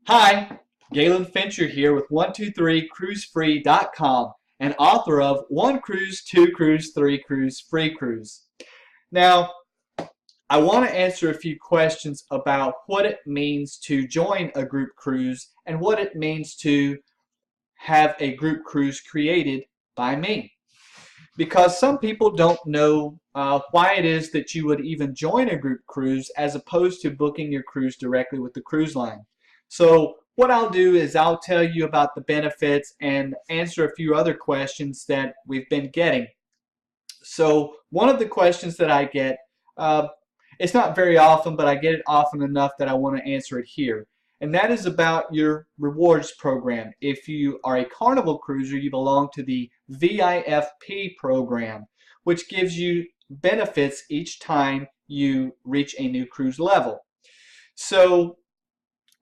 Hi, Galen Fincher here with 123cruisefree.com and author of One Cruise, Two Cruise, Three Cruise, Free Cruise. Now, I want to answer a few questions about what it means to join a group cruise and what it means to have a group cruise created by me. Because some people don't know why it is that you would even join a group cruise as opposed to booking your cruise directly with the cruise line. So what I'll do is I'll tell you about the benefits and answer a few other questions that we've been getting. So one of the questions that I get, uh, it's not very often, but I get it often enough that I want to answer it here. And that is about your rewards program. If you are a Carnival cruiser, you belong to the VIFP program, which gives you benefits each time you reach a new cruise level. So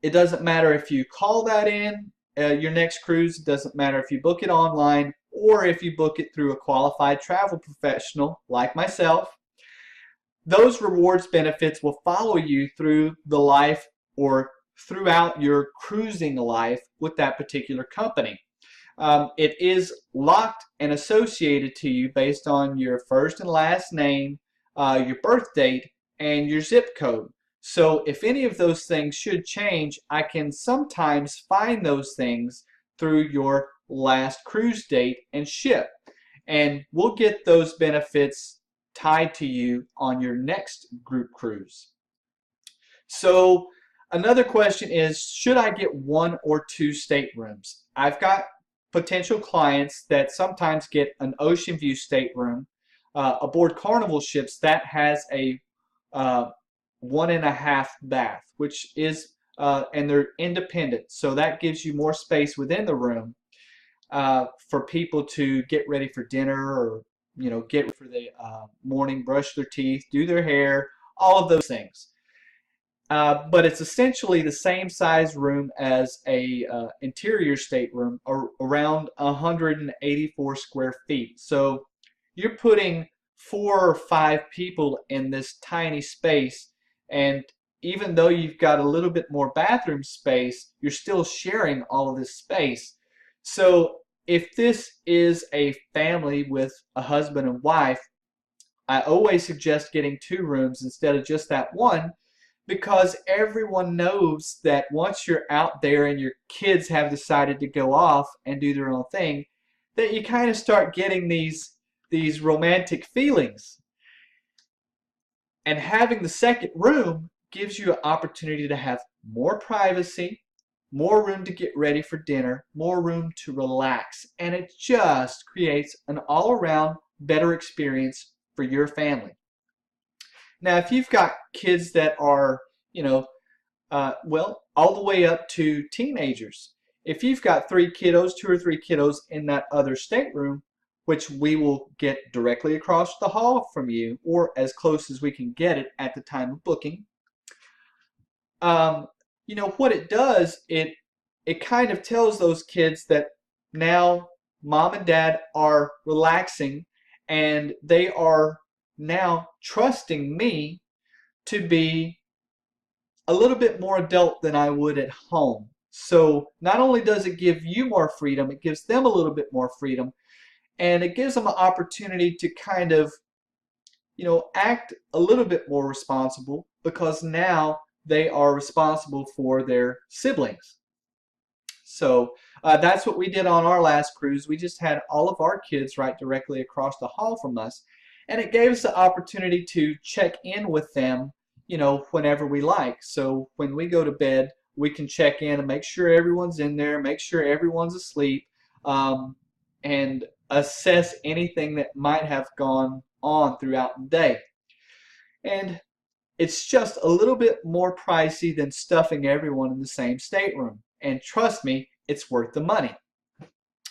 it doesn't matter if you call that in your next cruise. It doesn't matter if you book it online or if you book it through a qualified travel professional like myself. Those rewards benefits will follow you through the life or throughout your cruising life with that particular company. It is locked and associated to you based on your first and last name, your birth date, and your zip code. So if any of those things should change, I can sometimes find those things through your last cruise date and ship. And we'll get those benefits tied to you on your next group cruise. So another question is, should I get one or two staterooms? I've got potential clients that sometimes get an ocean view stateroom aboard Carnival ships that has a 1.5 bath, which is and they're independent, so that gives you more space within the room for people to get ready for dinner, or get ready for the morning, brush their teeth, do their hair, all of those things. But it's essentially the same size room as a interior stateroom, around 184 square feet. So you're putting 4 or 5 people in this tiny space, and even though you've got a little bit more bathroom space, you're still sharing all of this space. So if this is a family with a husband and wife, I always suggest getting 2 rooms instead of just that one, because everyone knows that once you're out there and your kids have decided to go off and do their own thing, that you kind of start getting these romantic feelings. And having the second room gives you an opportunity to have more privacy, more room to get ready for dinner, more room to relax, and it just creates an all-around better experience for your family. Now, if you've got kids that are, well, all the way up to teenagers, if you've got 3 kiddos, 2 or 3 kiddos in that other stateroom, which we will get directly across the hall from you, or as close as we can get it at the time of booking, what it does, it kind of tells those kids that now mom and dad are relaxing, and they are now trusting me to be a little bit more adult than I would at home. So not only does it give you more freedom, it gives them a little bit more freedom, and it gives them an opportunity to kind of, act a little bit more responsible, because now they are responsible for their siblings. So that's what we did on our last cruise. We just had all of our kids right directly across the hall from us, and it gave us the opportunity to check in with them, whenever we like. So when we go to bed, we can check in and make sure everyone's in there, make sure everyone's asleep, and assess anything that might have gone on throughout the day. And it's just a little bit more pricey than stuffing everyone in the same stateroom. And trust me, it's worth the money.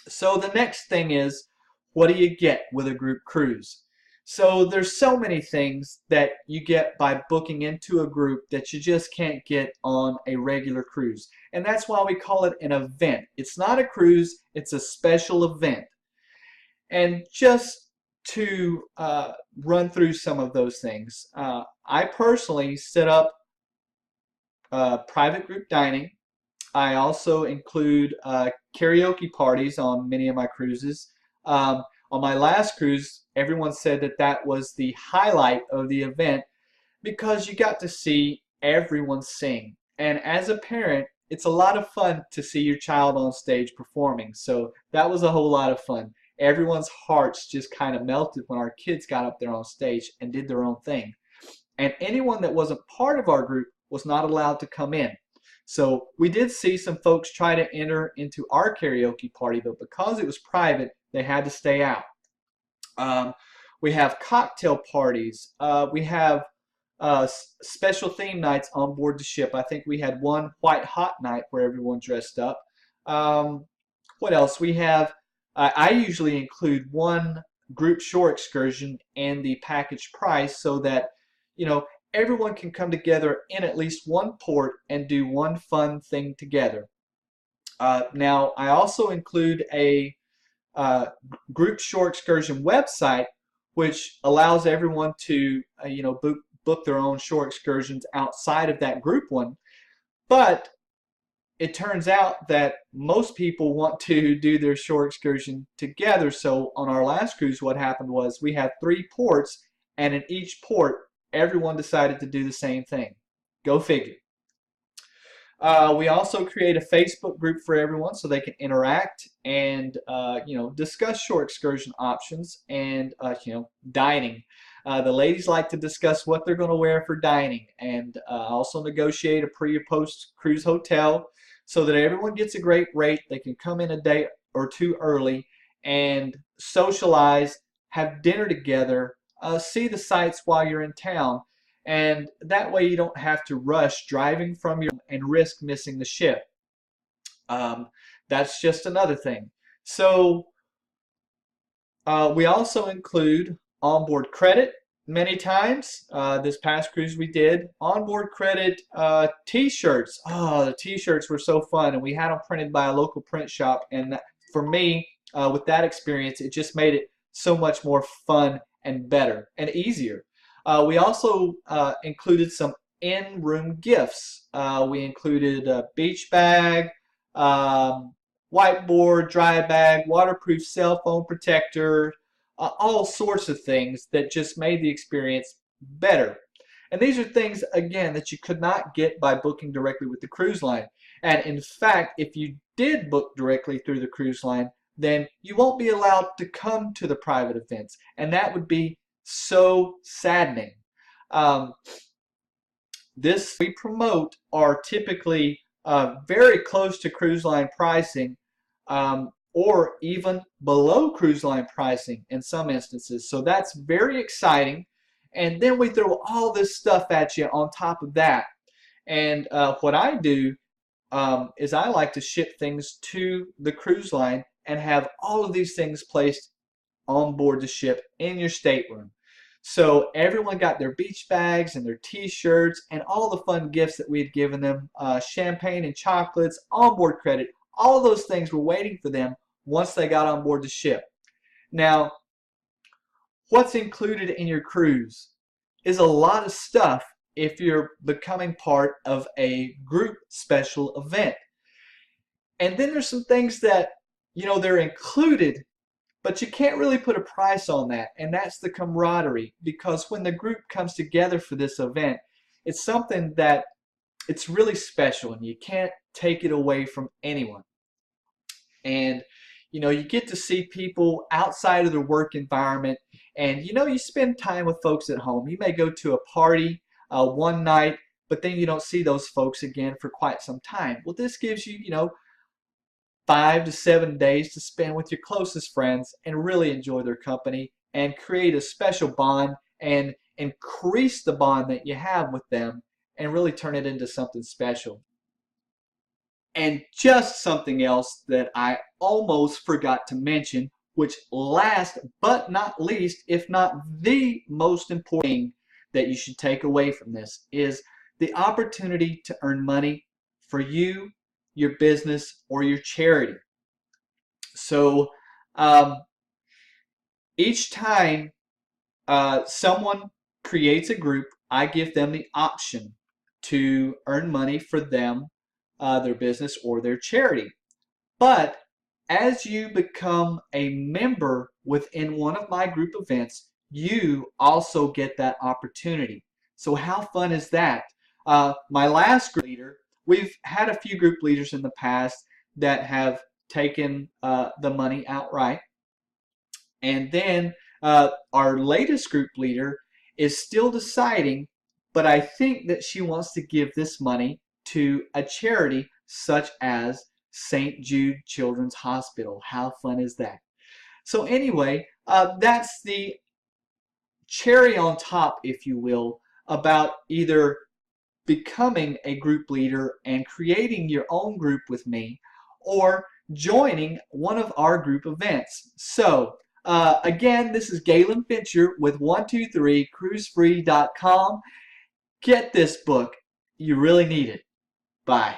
So the next thing is, what do you get with a group cruise? So there's so many things that you get by booking into a group that you just can't get on a regular cruise. And that's why we call it an event. It's not a cruise, it's a special event. And just to run through some of those things, I personally set up private group dining. I also include karaoke parties on many of my cruises. On my last cruise, everyone said that that was the highlight of the event because you got to see everyone sing. And as a parent, it's a lot of fun to see your child on stage performing. So that was a whole lot of fun. Everyone's hearts just kind of melted when our kids got up there on stage and did their own thing. And anyone that wasn't part of our group was not allowed to come in. So we did see some folks try to enter into our karaoke party, but because it was private, they had to stay out. Um, we have cocktail parties. We have special theme nights on board the ship. I think we had one white hot night where everyone dressed up. Um, what else? We have, I usually include one group shore excursion in the package price so that, you know, everyone can come together in at least one port and do one fun thing together. Now, I also include a uh, group shore excursion website, which allows everyone to book their own shore excursions outside of that group one. But it turns out that most people want to do their shore excursion together. So on our last cruise, what happened was we had 3 ports, and in each port, everyone decided to do the same thing. Go figure. We also create a Facebook group for everyone so they can interact and discuss shore excursion options and dining. The ladies like to discuss what they're going to wear for dining and also negotiate a pre or post cruise hotel so that everyone gets a great rate. They can come in a day or two early and socialize, have dinner together, see the sights while you're in town. And that way you don't have to rush driving from your and risk missing the ship. Um, that's just another thing. So we also include onboard credit many times. This past cruise we did onboard credit t-shirts. Oh, the t-shirts were so fun, and we had them printed by a local print shop. And for me, with that experience, it just made it so much more fun and better and easier. We also included some in-room gifts. We included a beach bag, whiteboard, dry bag, waterproof cell phone protector, all sorts of things that just made the experience better. And these are things, again, that you could not get by booking directly with the cruise line. And in fact, if you did book directly through the cruise line, then you won't be allowed to come to the private events. And that would be so saddening. Um, this we promote are typically very close to cruise line pricing or even below cruise line pricing in some instances. So that's very exciting. And then we throw all this stuff at you on top of that. And what I do is I like to ship things to the cruise line and have all of these things placed on board the ship in your stateroom. So everyone got their beach bags and their t-shirts and all the fun gifts that we had given them, champagne and chocolates, onboard credit, all of those things were waiting for them once they got on board the ship. Now, what's included in your cruise is a lot of stuff if you're becoming part of a group special event. And then there's some things that, they're included, but you can't really put a price on that, and that's the camaraderie, because when the group comes together for this event, it's something that it's really special and you can't take it away from anyone. And you get to see people outside of their work environment, and you spend time with folks at home. You may go to a party one night, but then you don't see those folks again for quite some time. Well, this gives you, 5 to 7 days to spend with your closest friends and really enjoy their company and create a special bond and increase the bond that you have with them and really turn it into something special. And just something else that I almost forgot to mention, which last but not least, if not the most important thing that you should take away from this, is the opportunity to earn money for you, your business, or your charity. So each time someone creates a group, I give them the option to earn money for them their business or their charity. But as you become a member within one of my group events, you also get that opportunity. So how fun is that? My last group leader, we've had a few group leaders in the past that have taken the money outright. And then our latest group leader is still deciding, but I think that she wants to give this money to a charity such as St. Jude Children's Hospital. How fun is that? So anyway, that's the cherry on top, if you will, about either becoming a group leader and creating your own group with me, or joining one of our group events. So again, this is Galen Fincher with 123cruisefree.com. Get this book. You really need it. Bye.